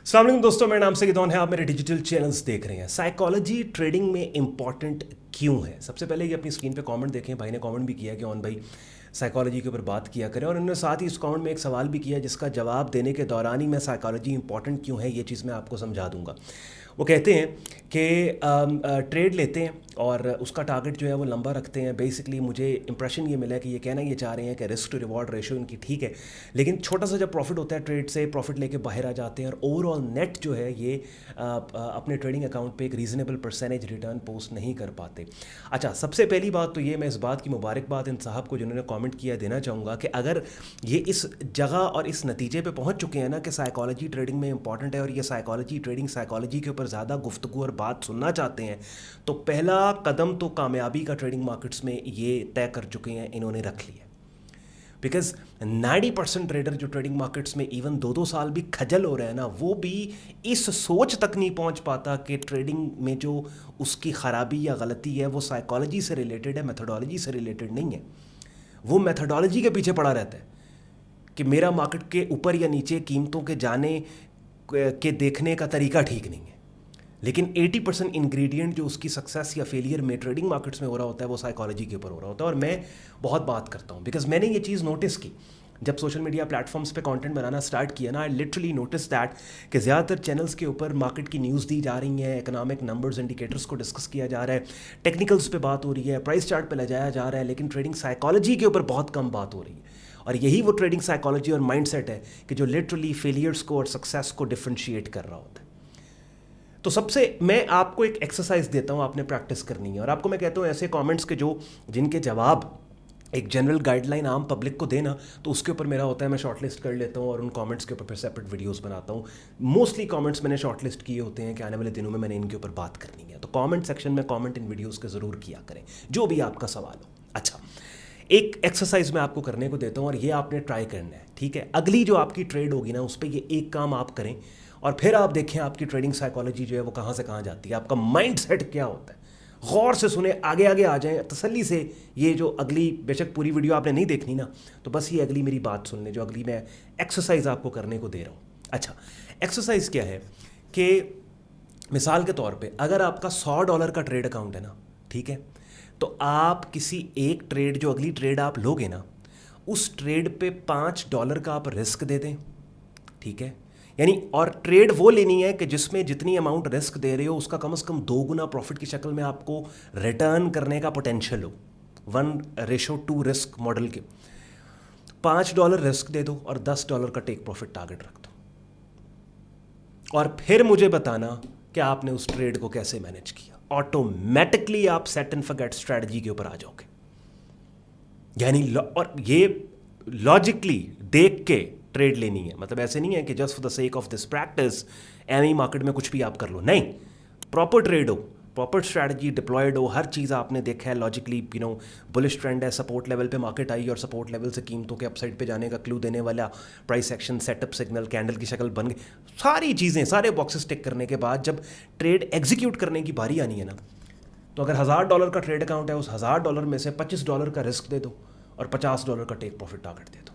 अस्सलाम वालेकुम दोस्तों, मेरा नाम सईदौन है। आप मेरे डिजिटल चैनल्स देख रहे हैं। साइकोलॉजी ट्रेडिंग में इंपॉर्टेंट क्यों है? सबसे पहले ये अपनी स्क्रीन पे कमेंट देखें। भाई ने कमेंट भी किया कि ऑन भाई साइकोलॉजी के ऊपर बात किया करें, और उन्होंने साथ ही इस कमेंट में एक सवाल भी किया जिसका जवाब देने के दौरान ही मैं साइकोलॉजी इंपॉर्टेंट क्यों है ये चीज़ मैं आपको समझा दूंगा। वो कहते हैं कि ट्रेड लेते हैं और उसका टारगेट जो है वो लंबा रखते हैं। बेसिकली मुझे इंप्रेशन ये मिला है कि ये कहना ये चाह रहे हैं कि रिस्क टू रिवॉर्ड रेशियो इनकी ठीक है, लेकिन छोटा सा जब प्रॉफिट होता है ट्रेड से, प्रॉफिट लेके बाहर आ जाते हैं और ओवरऑल नेट जो है ये अपने ट्रेडिंग अकाउंट पे एक रीज़नेबल परसेंटेज रिटर्न पोस्ट नहीं कर पाते। अच्छा, सबसे पहली बात तो ये, मैं इस बात की मुबारकबाद इन साहब को जिन्होंने कमेंट किया देना चाहूँगा कि अगर ये इस जगह और इस नतीजे पे पहुँच चुके हैं ना कि साइकोलॉजी ट्रेडिंग में इंपॉर्टेंट है और ये साइकोलॉजी ट्रेडिंग साइकोलॉजी के ऊपर ज़्यादा गुफ्तगू और बात सुनना चाहते हैं, तो पहला कदम तो कामयाबी का ट्रेडिंग मार्केट्स में ये तय कर चुके हैं, इन्होंने रख लिया। बिकॉज 90% ट्रेडर जो ट्रेडिंग मार्केट्स में इवन 2-2 साल भी खजल हो रहे हैं ना, वो भी इस सोच तक नहीं पहुंच पाता कि ट्रेडिंग में जो उसकी ख़राबी या गलती है वो साइकोलॉजी से रिलेटेड है, मेथोडोलॉजी से रिलेटेड नहीं है। वो मेथोडोलॉजी के पीछे पड़ा रहता है कि मेरा मार्केट के ऊपर या नीचे कीमतों के जाने के देखने का तरीका ठीक नहीं है। लेकिन 80% इंग्रेडिएंट जो उसकी सक्सेस या फेलियर में ट्रेडिंग मार्केट्स में हो रहा होता है वो साइकोलॉजी के ऊपर हो रहा होता है। और मैं बहुत बात करता हूँ बिकॉज मैंने ये चीज़ नोटिस की जब सोशल मीडिया प्लेटफॉर्म्स पे कंटेंट बनाना स्टार्ट किया ना। आई लिटरली नोटिस दैट कि ज़्यादातर चैनल्स के ऊपर मार्केट की न्यूज़ दी जा रही है, इकोनॉमिक नंबर्स इंडिकेटर्स को डिस्कस किया जा रहा है, टेक्निकल्स पे बात हो रही है, प्राइस चार्ट पे ले जाया जा रहा है, लेकिन ट्रेडिंग साइकोलॉजी के ऊपर बहुत कम बात हो रही है। और यही वो ट्रेडिंग साइकोलॉजी और माइंडसेट है कि जो लिटरली फेलियर्स को और सक्सेस को डिफ्रेंशिएट कर रहा होता है। तो सबसे मैं आपको एक एक्सरसाइज देता हूँ, आपने प्रैक्टिस करनी है। और आपको मैं कहता हूँ ऐसे कमेंट्स के जिनके जवाब एक जनरल गाइडलाइन आम पब्लिक को देना, तो उसके ऊपर मेरा होता है मैं शॉर्टलिस्ट कर लेता हूँ और उन कमेंट्स के ऊपर फिर सेपरेट वीडियोस बनाता हूँ। मोस्टली कमेंट्स मैंने शॉर्टलिस्ट किए होते हैं कि आने वाले दिनों में मैंने इनके ऊपर बात करनी है। तो कमेंट सेक्शन में कमेंट इन वीडियोज़ के ज़रूर किया करें जो भी आपका सवाल हो। अच्छा, एक एक्सरसाइज मैं आपको करने को देता हूँ और ये आपने ट्राई करना है, ठीक है? अगली जो आपकी ट्रेड होगी ना उस पर ये एक काम आप करें और फिर आप देखें आपकी ट्रेडिंग साइकोलॉजी जो है वो कहाँ से कहाँ जाती है, आपका माइंड सेट क्या होता है। गौर से सुने, आगे आगे आ जाएं तसल्ली से। ये जो अगली, बेशक पूरी वीडियो आपने नहीं देखनी ना, तो बस ये अगली मेरी बात सुन लें जो अगली मैं एक्सरसाइज आपको करने को दे रहा हूँ। अच्छा, एक्सरसाइज क्या है कि मिसाल के तौर पे अगर आपका $100 का ट्रेड अकाउंट है ना, ठीक है, तो आप किसी एक ट्रेड, जो अगली ट्रेड आप लोगे ना, उस ट्रेड पे $5 का आप रिस्क दे दें, ठीक है? यानी और ट्रेड वो लेनी है कि जिसमें जितनी अमाउंट रिस्क दे रहे हो उसका कम से कम 2 गुना प्रॉफिट की शक्ल में आपको रिटर्न करने का पोटेंशियल हो। 1:2 रिस्क मॉडल के $5 रिस्क दे दो और $10 का टेक प्रॉफिट टारगेट रख दो, और फिर मुझे बताना कि आपने उस ट्रेड को कैसे मैनेज किया। ऑटोमेटिकली आप सेट एंड फॉरगेट स्ट्रेटजी के ऊपर आ जाओगे। यानी और ये लॉजिकली देख के ट्रेड लेनी है, मतलब ऐसे नहीं है कि just for the sake of this practice एमी मार्केट में कुछ भी आप कर लो, नहीं। प्रॉपर ट्रेड हो, प्रॉपर स्ट्रैटेजी डिप्लॉयड हो, हर चीज़ आपने देखा है लॉजिकली, बुलिश ट्रेंड है, सपोर्ट लेवल पे मार्केट आई और सपोर्ट लेवल से कीमतों के अपसाइड पे जाने का क्लू देने वाला price action, setup signal, candle की शक्ल बन गई, सारी चीज़ें, सारे बॉक्सेस टिक करने के बाद जब ट्रेड एग्जीक्यूट करने की बारी आनी है ना, तो अगर $1000 का ट्रेड अकाउंट है, उस $1000 में से $25 का रिस्क दे दो और $50 का टेक प्रॉफिट टारगेट दे दो।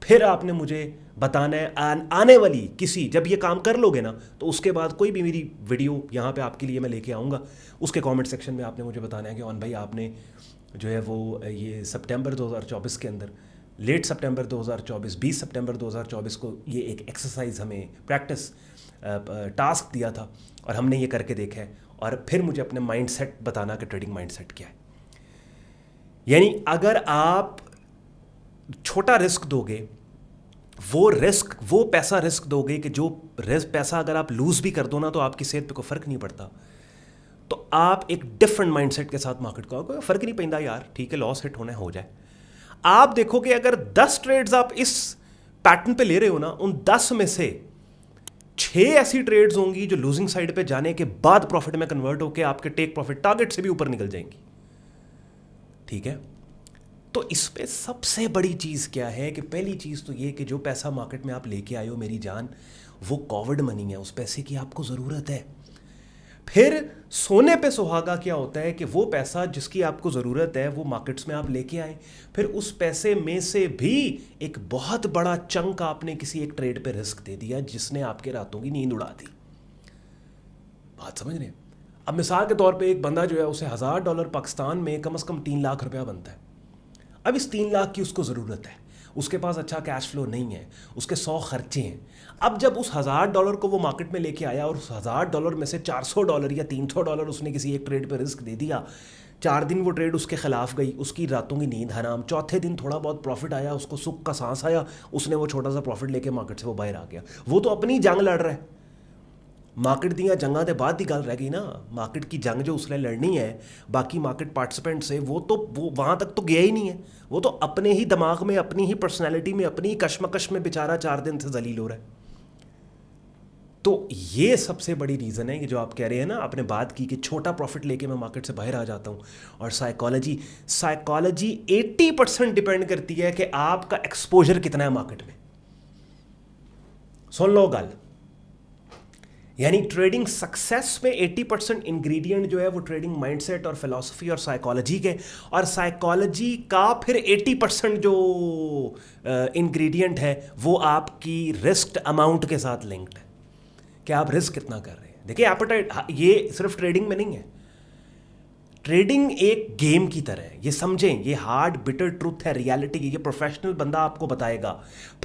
फिर आपने मुझे बताना है आने वाली किसी, जब ये काम कर लोगे ना, तो उसके बाद कोई भी मेरी वीडियो यहाँ पे आपके लिए मैं लेके आऊँगा, उसके कमेंट सेक्शन में आपने मुझे बताना है कि ऑन भाई आपने जो है वो ये सितंबर 2024 के अंदर, लेट सितंबर 2024, 20 सितंबर 2024 को ये एक एक्सरसाइज हमें प्रैक्टिस टास्क दिया था और हमने ये करके देखा है, और फिर मुझे अपने माइंड सेट बताना कि ट्रेडिंग माइंड सेट क्या है। यानी अगर आप छोटा रिस्क दोगे, वो पैसा रिस्क दोगे कि जो पैसा अगर आप लूज भी कर दो ना तो आपकी सेहत पे कोई फर्क नहीं पड़ता, तो आप एक डिफरेंट माइंडसेट के साथ मार्केट को, कोई फर्क नहीं पैंदा यार, ठीक है, लॉस हिट होना हो जाए। आप देखो कि अगर 10 ट्रेड्स आप इस पैटर्न पे ले रहे हो ना, उन 10 में से 6 ऐसी ट्रेड्स होंगी जो लूजिंग साइड पे जाने के बाद प्रॉफिट में कन्वर्ट होकर आपके टेक प्रॉफिट टारगेट से भी ऊपर निकल जाएंगी, ठीक है? तो इस पे सबसे बड़ी चीज़ क्या है कि पहली चीज़ तो ये कि जो पैसा मार्केट में आप लेके आए हो मेरी जान, वो कोविड मनी है, उस पैसे की आपको ज़रूरत है। फिर सोने पे सुहागा क्या होता है कि वो पैसा जिसकी आपको ज़रूरत है वो मार्केट्स में आप लेके आए, फिर उस पैसे में से भी एक बहुत बड़ा चंक आपने किसी एक ट्रेड पे रिस्क दे दिया जिसने आपके रातों की नींद उड़ा दी। बात समझ रहे हैं? अब मिसाल के तौर पे एक बंदा जो है उसे $1000 पाकिस्तान में कम से कम 3 लाख रुपया बनता है। अब इस 3 लाख की उसको ज़रूरत है, उसके पास अच्छा कैश फ्लो नहीं है, उसके 100 खर्चे हैं। अब जब उस $1000 को वो मार्केट में लेके आया और उस $1000 में से $400 या $300 उसने किसी एक ट्रेड पे रिस्क दे दिया, 4 दिन वो ट्रेड उसके खिलाफ गई, उसकी रातों की नींद हराम, चौथे दिन थोड़ा बहुत प्रॉफिट आया, उसको सुख का सांस आया, उसने वो छोटा सा प्रॉफिट लेके मार्केट से वो बाहर आ गया। वो तो अपनी जंग लड़ रहा है। मार्केट दियाँ जंगां दे बाद की गल रह गई ना। मार्केट की जंग जो उसने लड़नी है बाकी मार्केट पार्टिसिपेंट से, वो वहाँ तक तो गया ही नहीं है। वो तो अपने ही दिमाग में, अपनी ही पर्सनैलिटी में, अपनी ही कशमकश में बेचारा 4 दिन से जलील हो रहा है। तो ये सबसे बड़ी रीज़न है कि जो आप कह रहे हैं ना, आपने बात की कि छोटा प्रॉफिट लेके मैं मार्केट से बाहर आ जाता हूँ। और साइकोलॉजी 80% डिपेंड करती है कि आपका एक्सपोजर कितना है मार्केट में। सुन लो गल, यानी ट्रेडिंग सक्सेस में 80% इंग्रेडिएंट जो है वो ट्रेडिंग माइंडसेट और फिलॉसफी और साइकोलॉजी के, और साइकोलॉजी का फिर 80% जो इंग्रेडिएंट है वो आपकी रिस्क अमाउंट के साथ लिंक्ड है कि आप रिस्क कितना कर रहे हैं। देखिए एपेटाइट ये सिर्फ ट्रेडिंग में नहीं है, ट्रेडिंग एक गेम की तरह है, ये समझें। ये हार्ड बिटर ट्रूथ है, रियलिटी। ये प्रोफेशनल बंदा आपको बताएगा,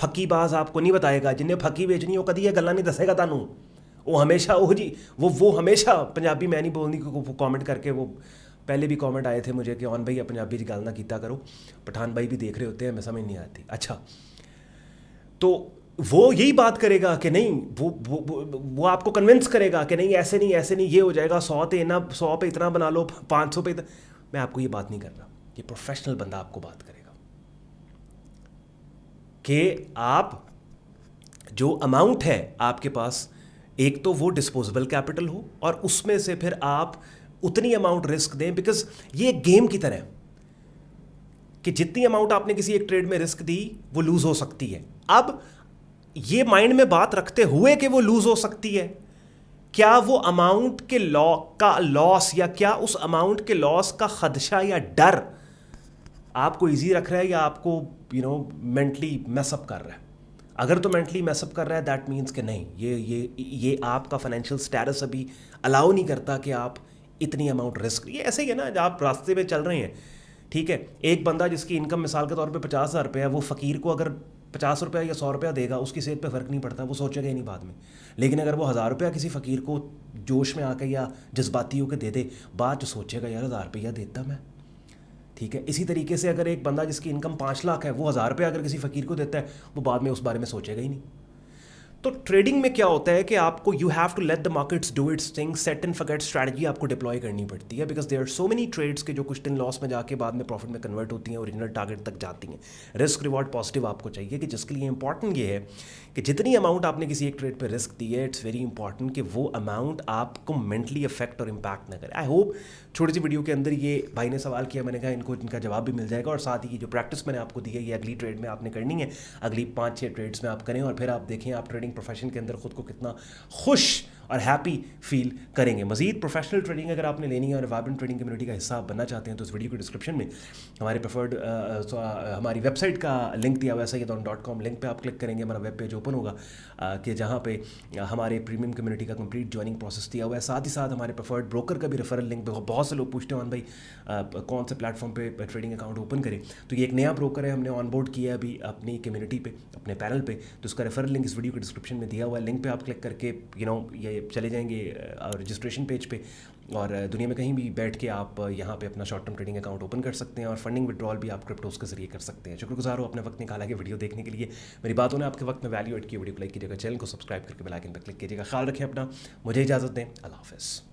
फकीबाज आपको नहीं बताएगा। जिन्हें फकी बेचनी हो कदी ये गल्ला नहीं दसेगा तानू। वो हमेशा वो हमेशा पंजाबी मैं नहीं बोलनी, क्योंकि कॉमेंट करके वो पहले भी कमेंट आए थे मुझे कि ऑन भाई पंजाबी गल ना कीता करो, पठान भाई भी देख रहे होते हैं, मैं समझ नहीं आती। अच्छा, तो वो यही बात करेगा कि नहीं, वो आपको कन्विंस करेगा कि नहीं ऐसे नहीं ऐसे नहीं, ये हो जाएगा, 100 पे इतना बना लो, 500 पे मैं आपको ये बात नहीं कर रहा। ये प्रोफेशनल बंदा आपको बात करेगा कि आप जो अमाउंट है आपके पास, एक तो वो डिस्पोजेबल कैपिटल हो और उसमें से फिर आप उतनी अमाउंट रिस्क दें। बिकॉज ये एक गेम की तरह है कि जितनी अमाउंट आपने किसी एक ट्रेड में रिस्क दी वो लूज हो सकती है। अब ये माइंड में बात रखते हुए कि वो लूज हो सकती है, क्या वो अमाउंट के लॉस या क्या उस अमाउंट के लॉस का खदशा या डर आपको इजी रख रहा है या आपको मेंटली मैसअप कर रहा है? अगर तो मेंटली मैसअप कर रहा है दैट मीन्स कि नहीं, ये आपका फाइनेंशियल स्टेटस अभी अलाउ नहीं करता कि आप इतनी अमाउंट रिस्क। ये ऐसे ही है ना, जब आप रास्ते में चल रहे हैं, ठीक है, एक बंदा जिसकी इनकम मिसाल के तौर पे 50,000 रुपये है, वो फ़कीर को अगर 50 रुपया या 100 रुपया देगा, उसकी सेहत पे फ़र्क नहीं पड़ता, वो सोचेगा ही नहीं बाद में। लेकिन अगर वो 1000 रुपया किसी फ़कीर को जोश में आके या जज्बाती होकर दे दे, बाद जो सोचेगा यार 1000 रुपया देता मैं, ठीक है। इसी तरीके से अगर एक बंदा जिसकी इनकम 5 लाख है, वो 1000 रुपया अगर किसी फ़कीर को देता है, वो बाद में उस बारे में सोचेगा ही नहीं। तो ट्रेडिंग में क्या होता है कि आपको you have to let the markets do its thing, set and forget strategy आपको डिप्लॉय करनी पड़ती है। Because there are so many trades के जो कुछ दिन लॉस में जाके बाद में प्रॉफिट में कन्वर्ट होती हैं, ओरिजिनल टारगेट तक जाती हैं। रिस्क रिवॉर्ड पॉजिटिव आपको चाहिए, कि जिसके लिए इंपॉर्टेंट ये है कि जितनी अमाउंट आपने किसी एक ट्रेड पर रिस्क दी है, इट्स वेरी इंपॉर्टेंट कि वो अमाउंट आपको मेंटली अफेक्ट और इम्पैक्ट ना करे। आई होप छोटी सी वीडियो के अंदर ये भाई ने सवाल किया, मैंने कहा इनको इनका जवाब भी मिल जाएगा। और साथ ही जो प्रैक्टिस मैंने आपको दी है ये अगली ट्रेड में आपने करनी है, अगली 5-6 ट्रेड्स में आप करें, और फिर आप देखें आप ट्रेडिंग प्रोफेशन के अंदर खुद को कितना खुश और हैप्पी फील करेंगे। मजीद प्रोफेशनल ट्रेडिंग अगर आपने लेनी है और वाइब्रेंट ट्रेडिंग कम्युनिटी का हिस्सा बनना चाहते हैं, तो इस वीडियो के डिस्क्रिप्शन में हमारे प्रेफर्ड हमारी वेबसाइट का लिंक दिया हुआ है, sayyedon.com। लिंक पे आप क्लिक करेंगे, हमारा वेब पेज ओपन होगा कि जहाँ पे हमारे प्रीमियम कम्युनिटी का कंप्लीट ज्वाइनिंग प्रोसेस दिया हुआ है। साथ ही साथ हमारे प्रेफर्ड ब्रोकर का भी रेफरल लिंक पे, बहुत से लोग पूछते हैं भाई कौन से प्लेटफॉर्म पे ट्रेडिंग अकाउंट ओपन करें। तो ये एक नया ब्रोकर है, हमने ऑनबोर्ड किया है अभी अपनी कम्युनिटी पे, अपने पैनल पे, तो उसका रेफरल लिंक इस वीडियो के डिस्क्रिप्शन में दिया हुआ है। लिंक पे आप क्लिक करके ये चले जाएंगे रजिस्ट्रेशन पेज पे, और दुनिया में कहीं भी बैठ के आप यहाँ पे अपना short term trading account open कर सकते हैं, और फंडिंग विड्रॉल भी आप क्रिप्टोस के जरिए कर सकते हैं। शुक्रगुजार हो अपने वक्त निकाला के वीडियो देखने के लिए। मेरी बातों ने आपके वक्त में वैल्यू एड की, वीडियो को लाइक कीजिएगा, चैनल को सब्सक्राइब करके बेल आइकन पर क्लिक कीजिएगा। ख्याल रखें अपना, मुझे इजाज़त दें, अल्लाह हाफ़िज़।